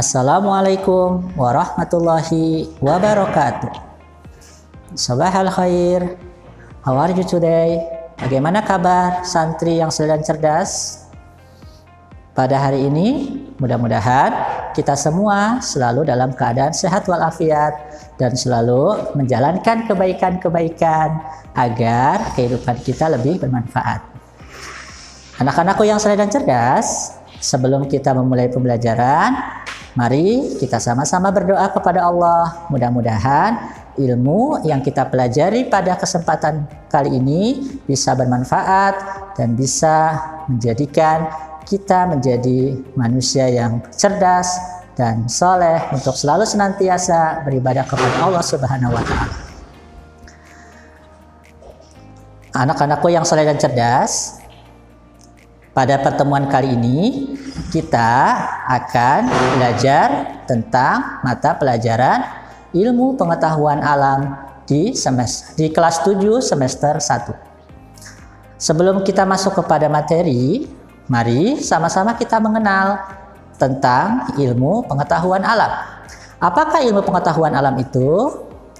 Assalamualaikum warahmatullahi wabarakatuh. Sabahal khair. How are you today? Bagaimana kabar santri yang sedang cerdas? Pada hari ini, mudah-mudahan kita semua selalu dalam keadaan sehat walafiat dan selalu menjalankan kebaikan-kebaikan agar kehidupan kita lebih bermanfaat. Anak-anakku yang sedang cerdas, sebelum kita memulai pembelajaran, mari kita sama-sama berdoa kepada Allah. Mudah-mudahan ilmu yang kita pelajari pada kesempatan kali ini bisa bermanfaat dan bisa menjadikan kita menjadi manusia yang cerdas dan soleh untuk selalu senantiasa beribadah kepada Allah Subhanahu wa Ta'ala. Anak-anakku yang soleh dan cerdas, pada pertemuan kali ini kita akan belajar tentang mata pelajaran ilmu pengetahuan alam di kelas 7 semester 1. Sebelum kita masuk kepada materi, mari sama-sama kita mengenal tentang ilmu pengetahuan alam. Apakah ilmu pengetahuan alam itu?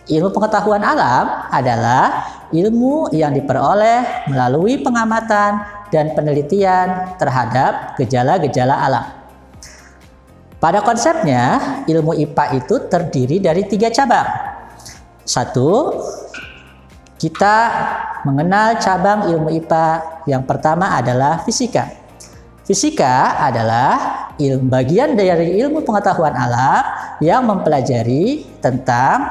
Ilmu pengetahuan alam adalah ilmu yang diperoleh melalui pengamatan dan penelitian terhadap gejala-gejala alam. Pada konsepnya, ilmu IPA itu terdiri dari 3 cabang. 1, kita mengenal cabang ilmu IPA yang pertama adalah fisika. Fisika adalah bagian dari ilmu pengetahuan alam yang mempelajari tentang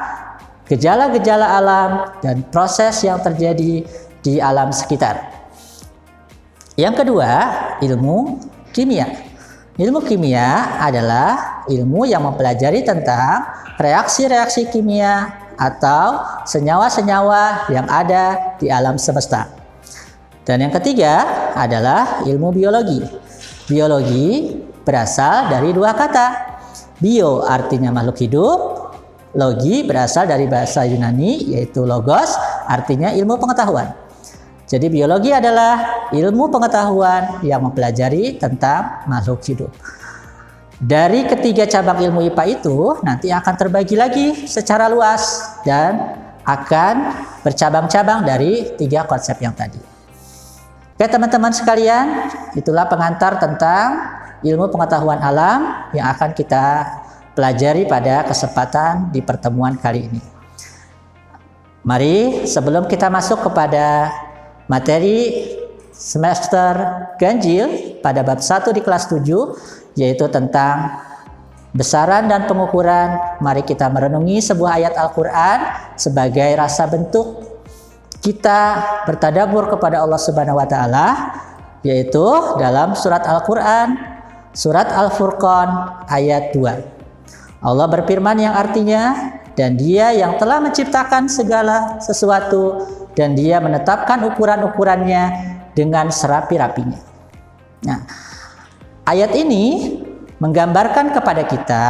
gejala-gejala alam dan proses yang terjadi di alam sekitar. Yang kedua, ilmu kimia. Ilmu kimia adalah ilmu yang mempelajari tentang reaksi-reaksi kimia atau senyawa-senyawa yang ada di alam semesta. Dan yang ketiga adalah ilmu biologi. Biologi berasal dari 2 kata. Bio artinya makhluk hidup, logi berasal dari bahasa Yunani yaitu logos, artinya ilmu pengetahuan. Jadi biologi adalah ilmu pengetahuan yang mempelajari tentang makhluk hidup. Dari ketiga cabang ilmu IPA itu nanti akan terbagi lagi secara luas dan akan bercabang-cabang dari 3 konsep yang tadi. Oke teman-teman sekalian, itulah pengantar tentang ilmu pengetahuan alam yang akan kita pelajari pada kesempatan di pertemuan kali ini. Mari sebelum kita masuk kepada materi semester ganjil pada bab 1 di kelas 7, yaitu tentang besaran dan pengukuran, mari kita merenungi sebuah ayat Al-Quran sebagai rasa bentuk kita bertadabbur kepada Allah Subhanahu wa Ta'ala, yaitu dalam surat Al-Quran, surat Al-Furqan ayat 2. Allah berfirman yang artinya, dan Dia yang telah menciptakan segala sesuatu dan Dia menetapkan ukuran-ukurannya dengan serapi-rapinya. Nah, ayat ini menggambarkan kepada kita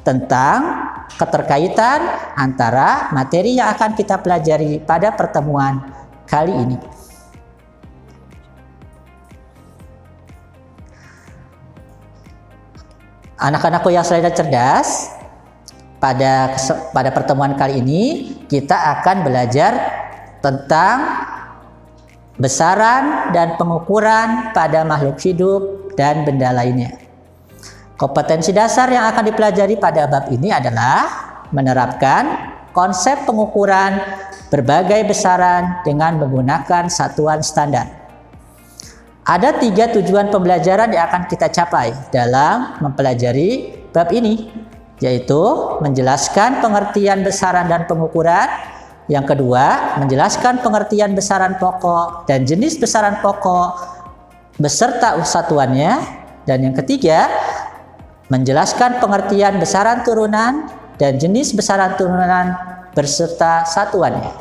tentang keterkaitan antara materi yang akan kita pelajari pada pertemuan kali ini. Anak-anakku yang selalu cerdas, pada pertemuan kali ini kita akan belajar tentang besaran dan pengukuran pada makhluk hidup dan benda lainnya. Kompetensi dasar yang akan dipelajari pada bab ini adalah menerapkan konsep pengukuran berbagai besaran dengan menggunakan satuan standar. Ada 3 tujuan pembelajaran yang akan kita capai dalam mempelajari bab ini, yaitu menjelaskan pengertian besaran dan pengukuran. Yang kedua, menjelaskan pengertian besaran pokok dan jenis besaran pokok beserta satuannya. Dan yang ketiga, menjelaskan pengertian besaran turunan dan jenis besaran turunan beserta satuannya.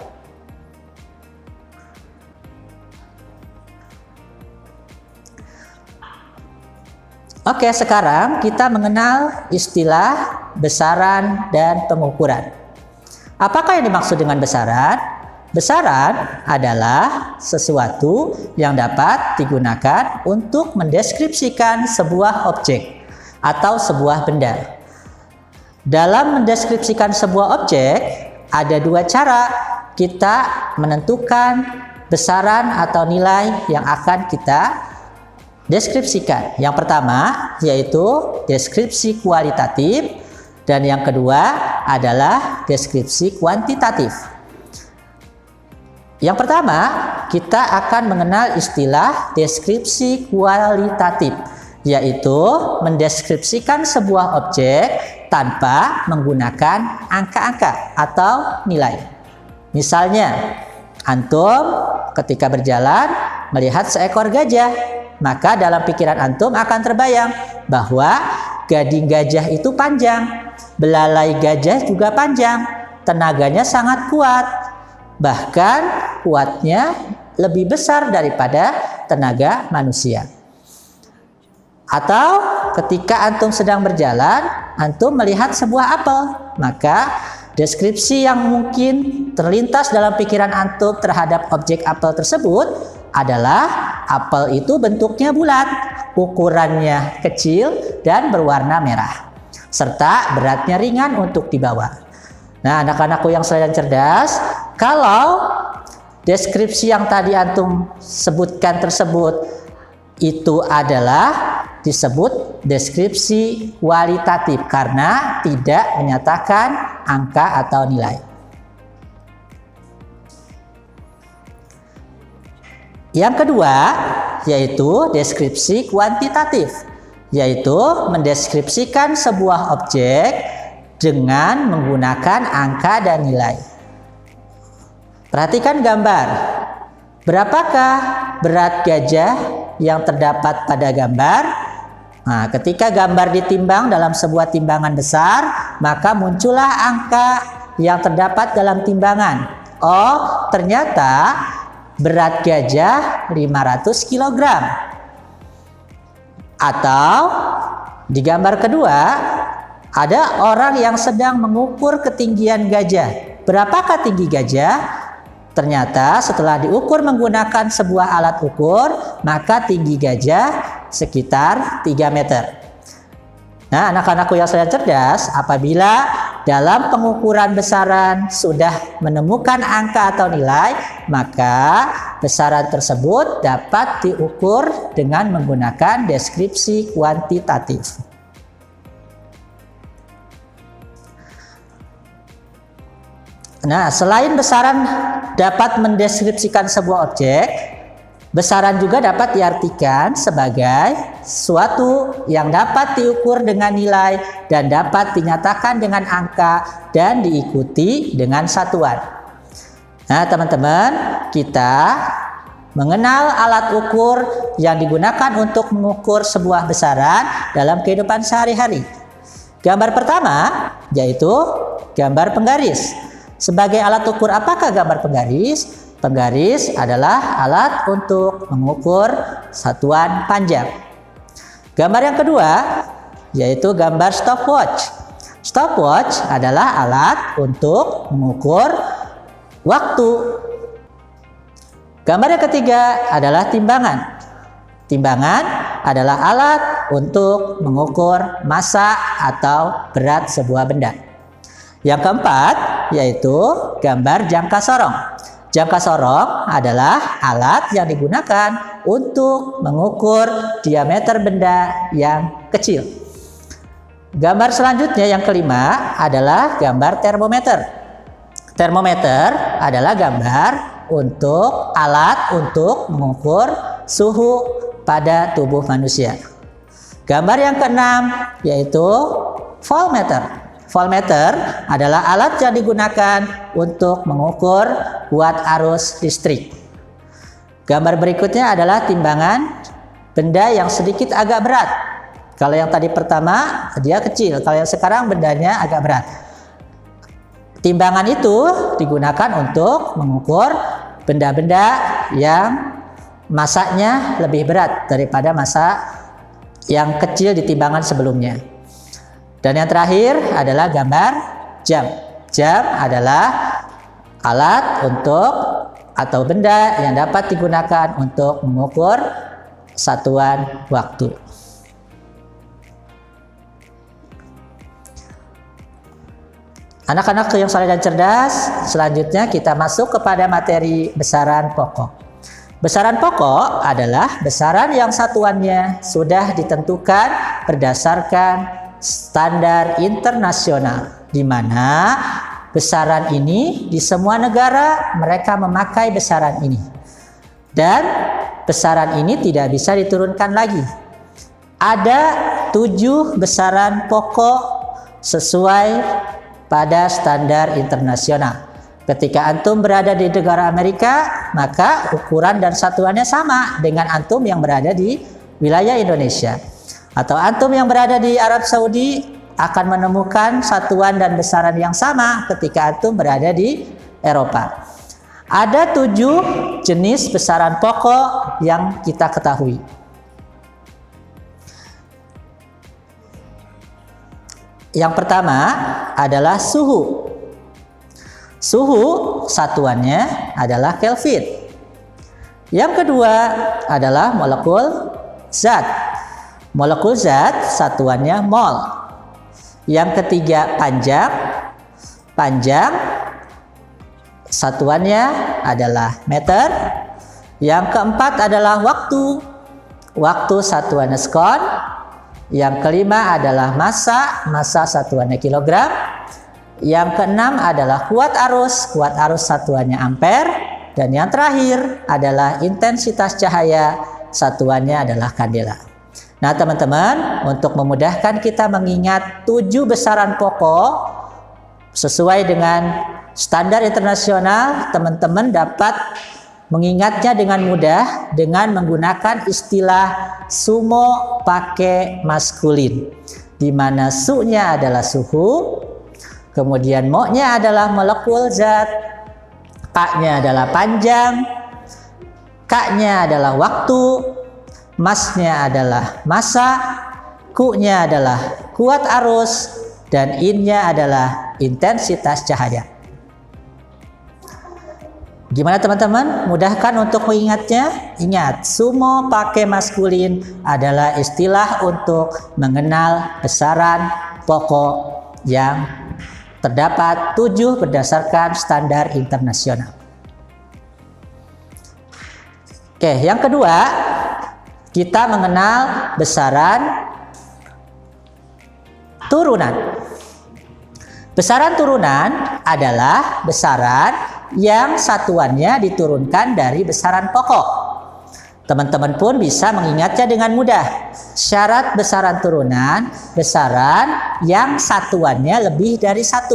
Oke, sekarang kita mengenal istilah besaran dan pengukuran. Apakah yang dimaksud dengan besaran? Besaran adalah sesuatu yang dapat digunakan untuk mendeskripsikan sebuah objek atau sebuah benda. Dalam mendeskripsikan sebuah objek, ada dua cara kita menentukan besaran atau nilai yang akan kita deskripsikan. Yang pertama yaitu deskripsi kualitatif dan yang kedua adalah deskripsi kuantitatif. Yang pertama, kita akan mengenal istilah deskripsi kualitatif, yaitu mendeskripsikan sebuah objek tanpa menggunakan angka-angka atau nilai. Misalnya, antum ketika berjalan melihat seekor gajah, maka dalam pikiran antum akan terbayang bahwa gading gajah itu panjang, belalai gajah juga panjang, tenaganya sangat kuat, bahkan kuatnya lebih besar daripada tenaga manusia. Atau ketika antum sedang berjalan, antum melihat sebuah apel, maka deskripsi yang mungkin terlintas dalam pikiran antum terhadap objek apel tersebut adalah apel itu bentuknya bulat, ukurannya kecil dan berwarna merah, serta beratnya ringan untuk dibawa. Nah, anak-anakku yang saya cerdas, kalau deskripsi yang tadi antum sebutkan tersebut itu adalah disebut deskripsi kualitatif karena tidak menyatakan angka atau nilai. Yang kedua yaitu deskripsi kuantitatif, yaitu mendeskripsikan sebuah objek dengan menggunakan angka dan nilai. Perhatikan gambar. Berapakah berat gajah yang terdapat pada gambar? Nah, ketika gambar ditimbang dalam sebuah timbangan besar, maka muncullah angka yang terdapat dalam timbangan. Oh, ternyata berat gajah 500 kg. Atau di gambar kedua, ada orang yang sedang mengukur ketinggian gajah. Berapakah tinggi gajah? Ternyata setelah diukur menggunakan sebuah alat ukur, maka tinggi gajah sekitar 3 meter. Nah, anak-anakku yang saya cerdas, apabila dalam pengukuran besaran sudah menemukan angka atau nilai, maka besaran tersebut dapat diukur dengan menggunakan deskripsi kuantitatif. Nah, selain besaran dapat mendeskripsikan sebuah objek, besaran juga dapat diartikan sebagai suatu yang dapat diukur dengan nilai dan dapat dinyatakan dengan angka dan diikuti dengan satuan. Nah, teman-teman, kita mengenal alat ukur yang digunakan untuk mengukur sebuah besaran dalam kehidupan sehari-hari. Gambar pertama yaitu gambar penggaris. Sebagai alat ukur apakah gambar penggaris? Penggaris adalah alat untuk mengukur satuan panjang. Gambar yang kedua yaitu gambar stopwatch. Stopwatch adalah alat untuk mengukur waktu. Gambar yang ketiga adalah timbangan. Timbangan adalah alat untuk mengukur massa atau berat sebuah benda. Yang keempat yaitu gambar jangka sorong. Jangka sorong adalah alat yang digunakan untuk mengukur diameter benda yang kecil. Gambar selanjutnya yang kelima adalah gambar termometer. Termometer adalah gambar untuk alat untuk mengukur suhu pada tubuh manusia. Gambar yang keenam yaitu voltmeter. Voltmeter adalah alat yang digunakan untuk mengukur kuat arus listrik. Gambar berikutnya adalah timbangan benda yang sedikit agak berat. Kalau yang tadi pertama dia kecil, kalau yang sekarang bendanya agak berat. Timbangan itu digunakan untuk mengukur benda-benda yang massanya lebih berat daripada massa yang kecil di timbangan sebelumnya. Dan yang terakhir adalah gambar jam. Jam adalah alat untuk atau benda yang dapat digunakan untuk mengukur satuan waktu. Anak-anak yang soleh dan cerdas, selanjutnya kita masuk kepada materi besaran pokok. Besaran pokok adalah besaran yang satuannya sudah ditentukan berdasarkan standar internasional, di mana besaran ini di semua negara mereka memakai besaran ini. Dan besaran ini tidak bisa diturunkan lagi. Ada 7 besaran pokok sesuai pada standar internasional. Ketika antum berada di negara Amerika, maka ukuran dan satuannya sama dengan antum yang berada di wilayah Indonesia. Atau antum yang berada di Arab Saudi akan menemukan satuan dan besaran yang sama ketika antum berada di Eropa. Ada 7 jenis besaran pokok yang kita ketahui. Yang pertama adalah suhu. Suhu satuannya adalah Kelvin. Yang kedua adalah molekul zat. Molekul zat satuannya mol. Yang ketiga panjang. Panjang satuannya adalah meter. Yang keempat adalah waktu. Waktu satuannya sekon. Yang kelima adalah massa. Massa satuannya kilogram. Yang keenam adalah kuat arus. Kuat arus satuannya ampere. Dan yang terakhir adalah intensitas cahaya. Satuannya adalah kandela. Nah teman-teman, untuk memudahkan kita mengingat 7 besaran pokok sesuai dengan standar internasional, teman-teman dapat mengingatnya dengan mudah dengan menggunakan istilah sumo pakai maskulin, di mana su-nya adalah suhu, kemudian mo-nya adalah molekul zat, pa-nya adalah panjang, ka-nya adalah waktu, mas-nya adalah massa, ku-nya adalah kuat arus, dan in-nya adalah intensitas cahaya. Gimana teman-teman? Mudahkan untuk mengingatnya? Ingat, sumo pakai maskulin adalah istilah untuk mengenal besaran pokok yang terdapat 7 berdasarkan standar internasional. Oke, yang kedua, kita mengenal besaran turunan. Besaran turunan adalah besaran yang satuannya diturunkan dari besaran pokok. Teman-teman pun bisa mengingatnya dengan mudah. Syarat besaran turunan, besaran yang satuannya lebih dari 1.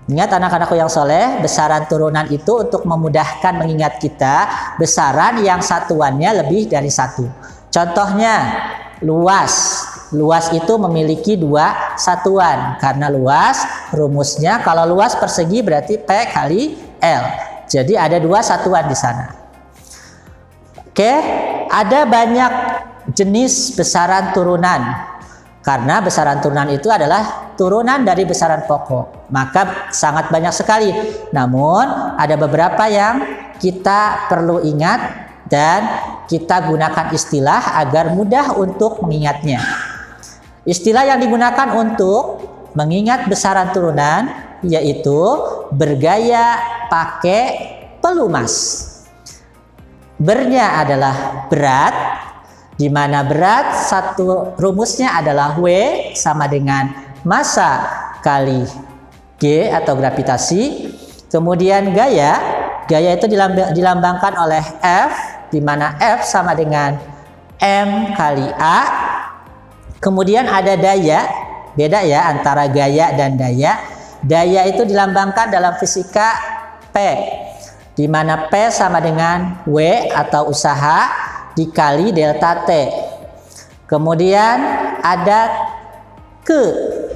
Ingat anak-anakku yang soleh, besaran turunan itu untuk memudahkan mengingat kita besaran yang satuannya lebih dari 1. Contohnya, luas. Luas itu memiliki 2 satuan. Karena luas, rumusnya kalau luas persegi berarti P kali L. Jadi ada 2 satuan di sana. Oke, ada banyak jenis besaran turunan. Karena besaran turunan itu adalah turunan dari besaran pokok. Maka sangat banyak sekali. Namun ada beberapa yang kita perlu ingat dan kita gunakan istilah agar mudah untuk mengingatnya. Istilah yang digunakan untuk mengingat besaran turunan yaitu bergaya pakai pelumas. Bernya adalah berat, di mana berat satu rumusnya adalah W sama dengan massa kali G atau gravitasi. Kemudian gaya itu dilambangkan oleh F, di mana F sama dengan M kali A. Kemudian ada daya, beda ya antara gaya dan daya. Daya itu dilambangkan dalam fisika P, di mana P sama dengan W atau usaha dikali delta T. Kemudian ada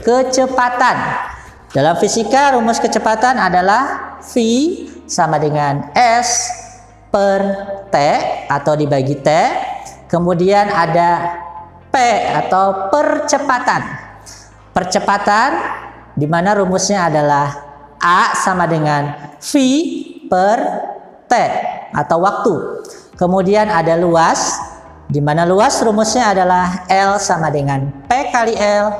kecepatan. Dalam fisika rumus kecepatan adalah V sama dengan S per T atau dibagi T. Kemudian ada P atau percepatan. Percepatan di mana rumusnya adalah A sama dengan V per T atau waktu. Kemudian ada luas, di mana luas rumusnya adalah L sama dengan P kali L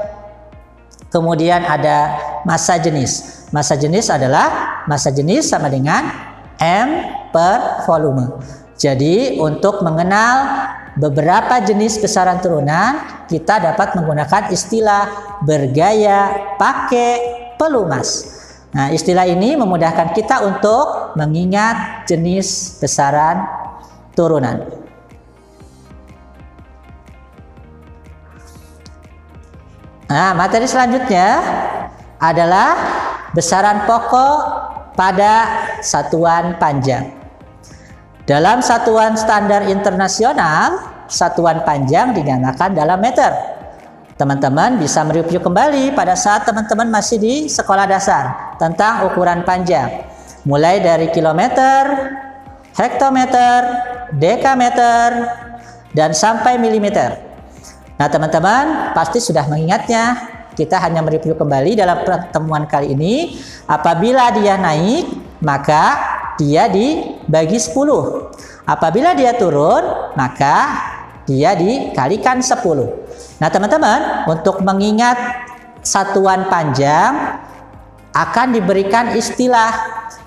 Kemudian ada massa jenis. Massa jenis adalah massa jenis sama dengan M per volume. Jadi untuk mengenal beberapa jenis besaran turunan, kita dapat menggunakan istilah bergaya pakai pelumas. Nah, istilah ini memudahkan kita untuk mengingat jenis besaran turunan. Nah, materi selanjutnya adalah besaran pokok pada satuan panjang. Dalam satuan standar internasional, satuan panjang dinyatakan dalam meter. Teman-teman bisa mereview kembali pada saat teman-teman masih di sekolah dasar tentang ukuran panjang. Mulai dari kilometer, hektometer, dekameter, dan sampai milimeter. Nah, teman-teman pasti sudah mengingatnya. Kita hanya mereview kembali dalam pertemuan kali ini. Apabila dia naik, maka dia dibagi 10. Apabila dia turun, maka dia dikalikan 10. Nah, teman-teman, untuk mengingat satuan panjang akan diberikan istilah.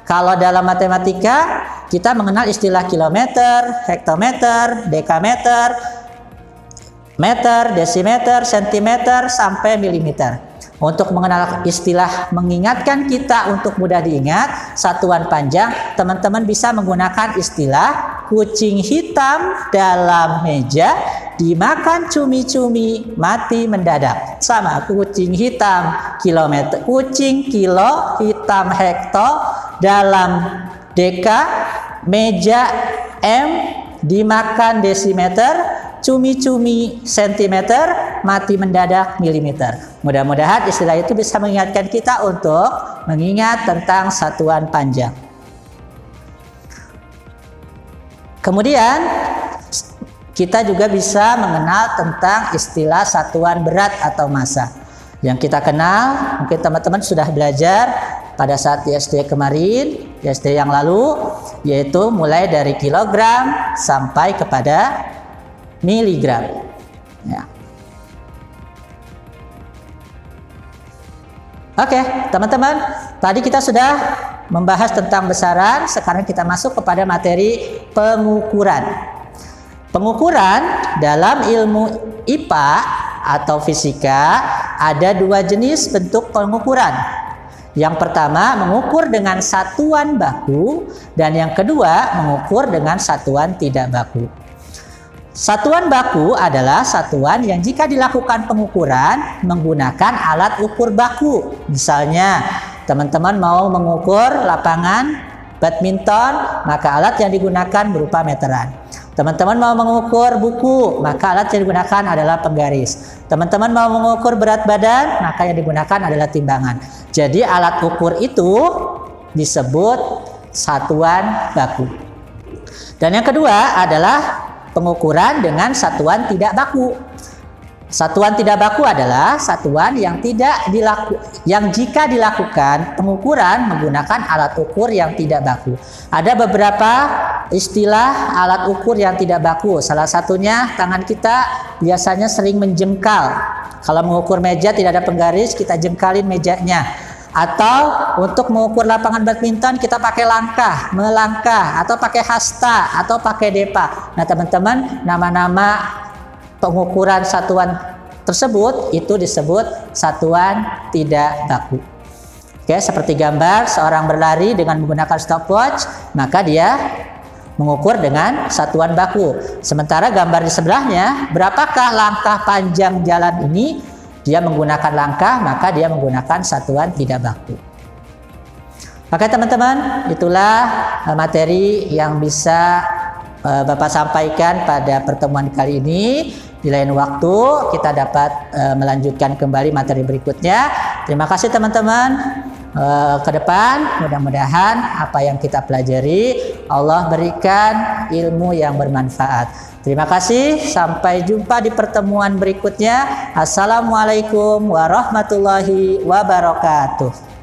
Kalau dalam matematika, kita mengenal istilah kilometer, hektometer, dekameter, meter, desimeter, sentimeter, sampai milimeter. Untuk mengenal istilah mengingatkan kita untuk mudah diingat satuan panjang, teman-teman bisa menggunakan istilah kucing hitam dalam meja dimakan cumi-cumi mati mendadak. Sama, kucing hitam kilometer, kucing kilo, hitam hekto, dalam deka, meja M, dimakan desimeter, cumi-cumi sentimeter, mati mendadak milimeter. Mudah-mudahan istilah itu bisa mengingatkan kita untuk mengingat tentang satuan panjang. Kemudian kita juga bisa mengenal tentang istilah satuan berat atau massa. Yang kita kenal, mungkin teman-teman sudah belajar pada saat di SD kemarin, di SD yang lalu, yaitu mulai dari kilogram sampai kepada miligram. Ya. Oke, teman-teman, tadi kita sudah membahas tentang besaran. Sekarang kita masuk kepada materi pengukuran. Pengukuran dalam ilmu IPA atau fisika ada dua jenis bentuk pengukuran. Yang pertama mengukur dengan satuan baku, dan yang kedua mengukur dengan satuan tidak baku. Satuan baku adalah satuan yang jika dilakukan pengukuran menggunakan alat ukur baku. Misalnya, teman-teman mau mengukur lapangan badminton, maka alat yang digunakan berupa meteran. Teman-teman mau mengukur buku, maka alat yang digunakan adalah penggaris. Teman-teman mau mengukur berat badan, maka yang digunakan adalah timbangan. Jadi alat ukur itu disebut satuan baku. Dan yang kedua adalah pengukuran dengan satuan tidak baku. Satuan tidak baku adalah satuan yang jika dilakukan pengukuran menggunakan alat ukur yang tidak baku. Ada beberapa istilah alat ukur yang tidak baku. Salah satunya tangan kita biasanya sering menjengkal. Kalau mengukur meja tidak ada penggaris, kita jengkalin mejanya. Atau untuk mengukur lapangan badminton kita pakai langkah, melangkah, atau pakai hasta, atau pakai depa. Nah, teman-teman, nama-nama pengukuran satuan tersebut itu disebut satuan tidak baku. Oke, seperti gambar seorang berlari dengan menggunakan stopwatch, maka dia mengukur dengan satuan baku. Sementara gambar di sebelahnya, berapakah langkah panjang jalan ini? Dia menggunakan langkah, maka dia menggunakan satuan tidak baku. Oke, teman-teman, itulah materi yang bisa Bapak sampaikan pada pertemuan kali ini. Di lain waktu kita dapat melanjutkan kembali materi berikutnya. Terima kasih teman-teman. Ke depan mudah-mudahan apa yang kita pelajari Allah berikan ilmu yang bermanfaat. Terima kasih, sampai jumpa di pertemuan berikutnya. Assalamualaikum warahmatullahi wabarakatuh.